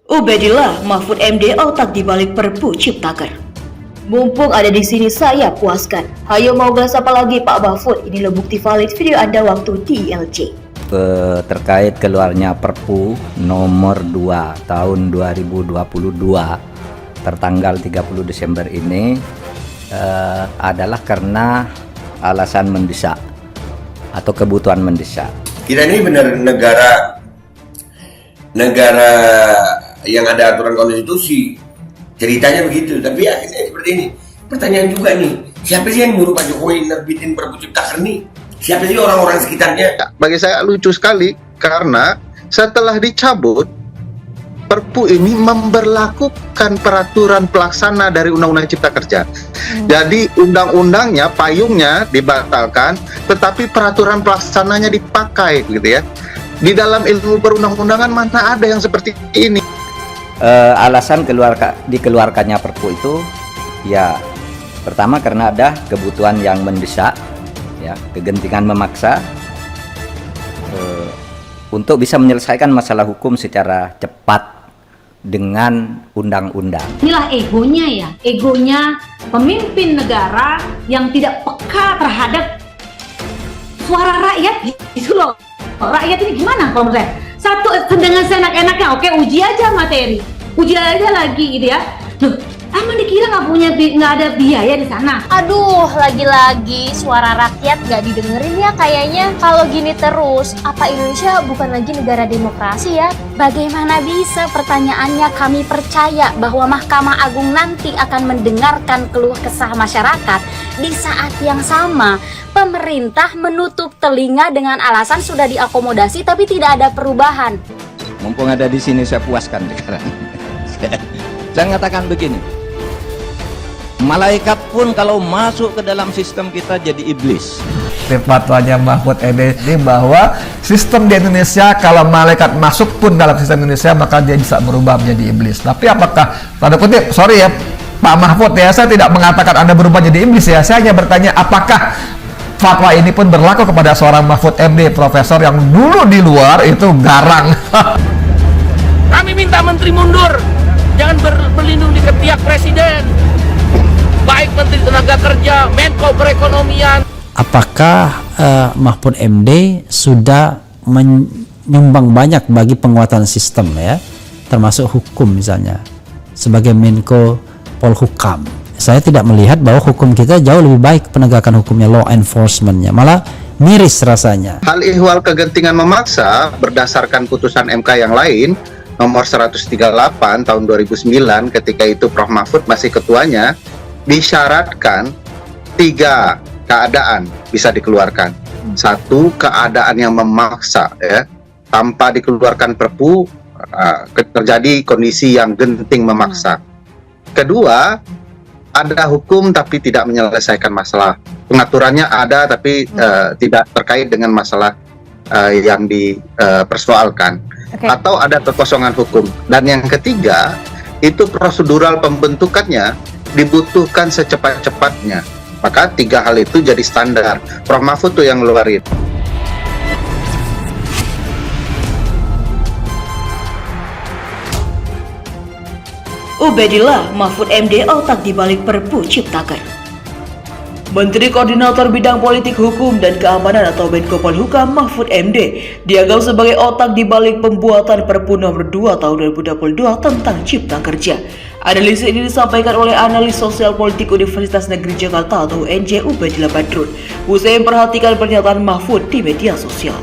Ubedillah Mahfud MD otak dibalik Perpu Ciptaker. Mumpung ada di sini saya puaskan. Hayo mau gelas apa lagi Pak Mahfud? Inilah bukti valid video Anda waktu di ILC. Terkait keluarnya Perpu nomor 2 tahun 2022 tertanggal 30 Desember ini adalah karena alasan mendesak atau kebutuhan mendesak. Kita ini benar negara yang ada aturan konstitusi, ceritanya begitu. Tapi akhirnya seperti ini. Pertanyaan juga nih, siapa sih yang nyuruh Pak Jokowi nerbitin Perpu Ciptaker nih? Siapa sih orang-orang sekitarnya? Bagi saya lucu sekali karena setelah dicabut, Perpu ini memberlakukan peraturan pelaksana dari Undang-Undang Cipta Kerja. Jadi undang-undangnya, payungnya dibatalkan, tetapi peraturan pelaksananya dipakai, gitu ya. Di dalam ilmu perundang-undangan mana ada yang seperti ini? Alasan dikeluarkannya Perpu itu, ya pertama karena ada kebutuhan yang mendesak, ya kegentingan memaksa untuk bisa menyelesaikan masalah hukum secara cepat dengan undang-undang. Inilah egonya pemimpin negara yang tidak peka terhadap suara rakyat gitu loh. Rakyat ini gimana kalau menurut saya? Satu dengan seenak-enaknya, oke uji aja materi, uji aja lagi gitu ya. Loh, emang dikira nggak ada biaya di sana? Aduh, lagi-lagi suara rakyat nggak didengerin ya kayaknya. Kalau gini terus, apa Indonesia bukan lagi negara demokrasi ya? Bagaimana bisa, pertanyaannya, kami percaya bahwa Mahkamah Agung nanti akan mendengarkan keluh kesah masyarakat. Di saat yang sama, pemerintah menutup telinga dengan alasan sudah diakomodasi tapi tidak ada perubahan. Mumpung ada di sini saya puaskan sekarang. Saya mengatakan begini, malaikat pun kalau masuk ke dalam sistem kita jadi iblis. Fatwanya Mahfud MD ini bahwa sistem di Indonesia kalau malaikat masuk pun dalam sistem Indonesia maka dia bisa berubah menjadi iblis. Tapi apakah, tanda kutip, sorry ya Pak Mahfud ya, saya tidak mengatakan Anda berubah jadi iblis ya, saya hanya bertanya apakah fatwa ini pun berlaku kepada seorang Mahfud MD, profesor yang dulu di luar itu garang. Kami minta menteri mundur, jangan berlindung di ketiak presiden, baik menteri tenaga kerja, Menko perekonomian. Apakah Mahfud MD sudah menyumbang banyak bagi penguatan sistem ya, termasuk hukum misalnya, sebagai Menko Polhukam? Saya tidak melihat bahwa hukum kita jauh lebih baik penegakan hukumnya, law enforcementnya, malah miris rasanya. Hal ihwal kegentingan memaksa berdasarkan putusan MK yang lain nomor 138 tahun 2009, ketika itu Prof. Mahfud masih ketuanya, disyaratkan 3 keadaan bisa dikeluarkan. 1, keadaan yang memaksa ya, tanpa dikeluarkan Perpu terjadi kondisi yang genting memaksa. Kedua, ada hukum tapi tidak menyelesaikan masalah. Pengaturannya ada tapi tidak terkait dengan masalah yang dipersoalkan. Atau ada kekosongan hukum. Dan yang ketiga, itu prosedural pembentukannya dibutuhkan secepat-cepatnya. Maka 3 hal itu jadi standar. Prof. Mahfud tuh yang ngeluarin. Ubedillah Mahfud MD otak dibalik Perpu Ciptaker. Menteri Koordinator Bidang Politik Hukum dan Keamanan atau Menko Polhukam Mahfud MD dianggap sebagai otak dibalik pembuatan Perpu nomor 2 tahun 2022 tentang Cipta Kerja. Analisis ini disampaikan oleh analis sosial politik Universitas Negeri Jakarta atau UNJ Ubedillah Badrun usai memperhatikan pernyataan Mahfud di media sosial.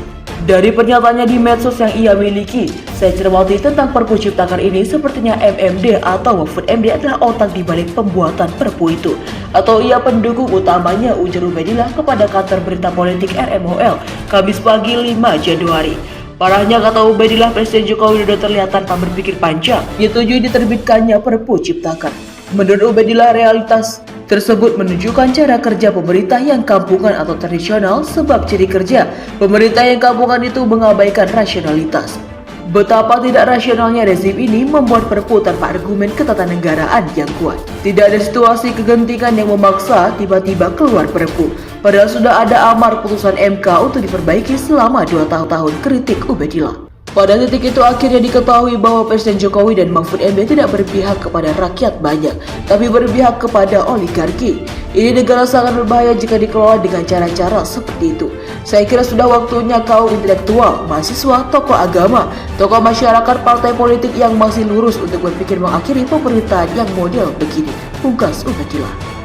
Dari pernyataannya di medsos yang ia miliki, saya cermati tentang Perpu Ciptaker ini sepertinya MMD atau Mahfud MD adalah otak dibalik pembuatan Perpu itu, atau ia pendukung utamanya, ujar Ubedillah kepada kantor berita politik RMOL Kamis pagi 5 Januari. Parahnya, kata Ubedillah, Presiden Joko Widodo terlihat tanpa berpikir panjang menyetujui diterbitkannya Perpu Ciptaker. Menurut Ubedillah, realitas tersebut menunjukkan cara kerja pemerintah yang kampungan atau tradisional, sebab ciri kerja pemerintah yang kampungan itu mengabaikan rasionalitas. Betapa tidak rasionalnya rezim ini membuat Perpu tanpa argumen ketatanegaraan yang kuat. Tidak ada situasi kegentingan yang memaksa tiba-tiba keluar Perpu, padahal sudah ada amar putusan MK untuk diperbaiki selama 2 tahun, kritik Ubedillah. Pada titik itu akhirnya diketahui bahwa Presiden Jokowi dan Mahfud MD tidak berpihak kepada rakyat banyak, tapi berpihak kepada oligarki. Ini negara sangat berbahaya jika dikelola dengan cara-cara seperti itu. Saya kira sudah waktunya kaum intelektual, mahasiswa, tokoh agama, tokoh masyarakat, partai politik yang masih lurus untuk berpikir mengakhiri pemerintahan yang model begini. Pungkas Ubedillah.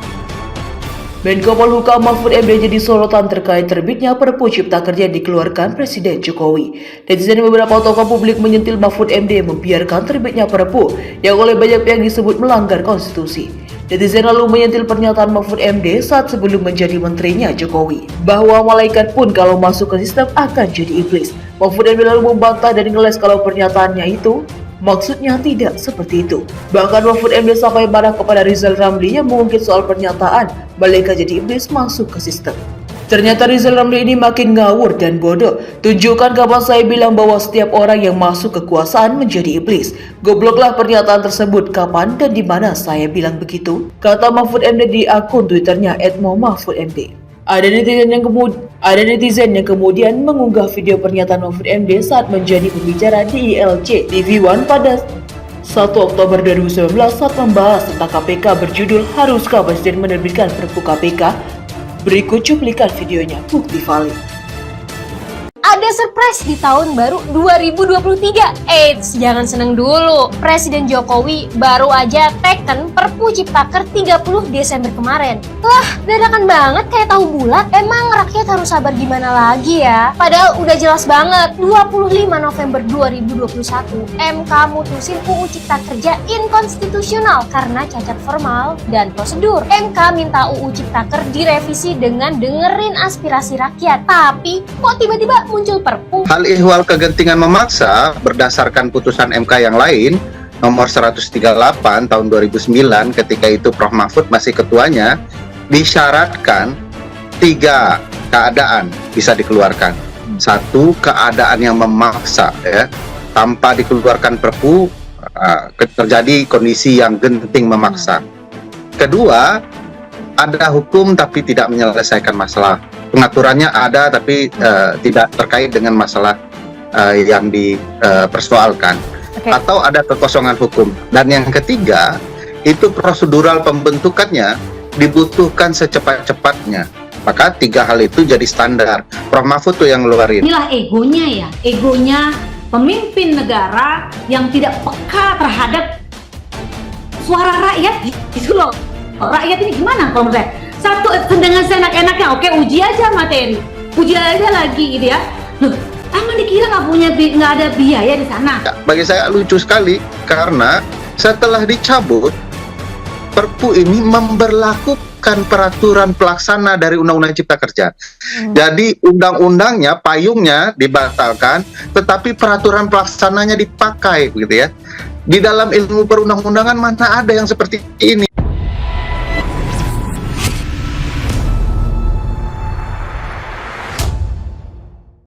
Menko Polhukam Mahfud MD jadi sorotan terkait terbitnya Perpu Cipta Kerja yang dikeluarkan Presiden Jokowi. Netizen dan beberapa tokoh publik menyentil Mahfud MD membiarkan terbitnya Perpu yang oleh banyak pihak disebut melanggar konstitusi. Netizen lalu menyentil pernyataan Mahfud MD saat sebelum menjadi menterinya Jokowi, bahwa malaikat pun kalau masuk ke sistem akan jadi iblis. Mahfud MD lalu membantah dan ngeles kalau pernyataannya itu maksudnya tidak seperti itu. Bahkan Mahfud MD sampai marah kepada Rizal Ramli yang mengungkit soal pernyataan malaikat jadi iblis masuk ke sistem. Ternyata Rizal Ramli ini makin ngawur dan bodoh. Tunjukkan kapan saya bilang bahwa setiap orang yang masuk kekuasaan menjadi iblis. Gobloklah pernyataan tersebut, kapan dan di mana saya bilang begitu? Kata Mahfud MD di akun Twitternya @mahfudmd. Ada netizen yang kemudian mengunggah video pernyataan Mahfud MD saat menjadi pembicara di ILC TV1 pada 1 Oktober 2019 saat membahas tentang KPK berjudul Haruskah Presiden Menerbitkan Perpu KPK? Berikut cuplikan videonya, bukti valid. Ada surprise di tahun baru 2023. Eits, jangan seneng dulu. Presiden Jokowi baru aja teken Perpu Ciptaker 30 Desember kemarin. Lah, dadakan banget kayak tahu bulat. Emang rakyat harus sabar gimana lagi ya? Padahal udah jelas banget, 25 November 2021, MK mutusin UU Cipta Kerja inkonstitusional karena cacat formal dan prosedur. MK minta UU Ciptaker direvisi dengan dengerin aspirasi rakyat. Tapi, kok tiba-tiba muncul Perpu? Hal ihwal kegentingan memaksa berdasarkan putusan MK yang lain nomor 138 tahun 2009 ketika itu Prof Mahfud masih ketuanya, disyaratkan 3 keadaan bisa dikeluarkan. 1, keadaan yang memaksa ya, tanpa dikeluarkan Perpu terjadi kondisi yang genting memaksa. Kedua, ada hukum tapi tidak menyelesaikan masalah. Pengaturannya ada tapi tidak terkait dengan masalah yang dipersoalkan. Atau ada kekosongan hukum. Dan yang ketiga, itu prosedural pembentukannya dibutuhkan secepat-cepatnya. Maka 3 hal itu jadi standar. Prof Mahfud tuh yang ngeluarin. Inilah egonya ya, egonya pemimpin negara yang tidak peka terhadap suara rakyat gitu loh. Rakyat ini gimana kalau menurut saya? Satu, dengan seenak-enaknya, oke, uji aja materi, uji aja lagi gitu ya. Loh, emang dikira nggak ada biaya di sana? Ya, bagi saya lucu sekali karena setelah dicabut Perpu ini memberlakukan peraturan pelaksana dari Undang-Undang Cipta Kerja. Jadi undang-undangnya, payungnya dibatalkan, tetapi peraturan pelaksananya dipakai, begitu ya. Di dalam ilmu perundang-undangan mana ada yang seperti ini?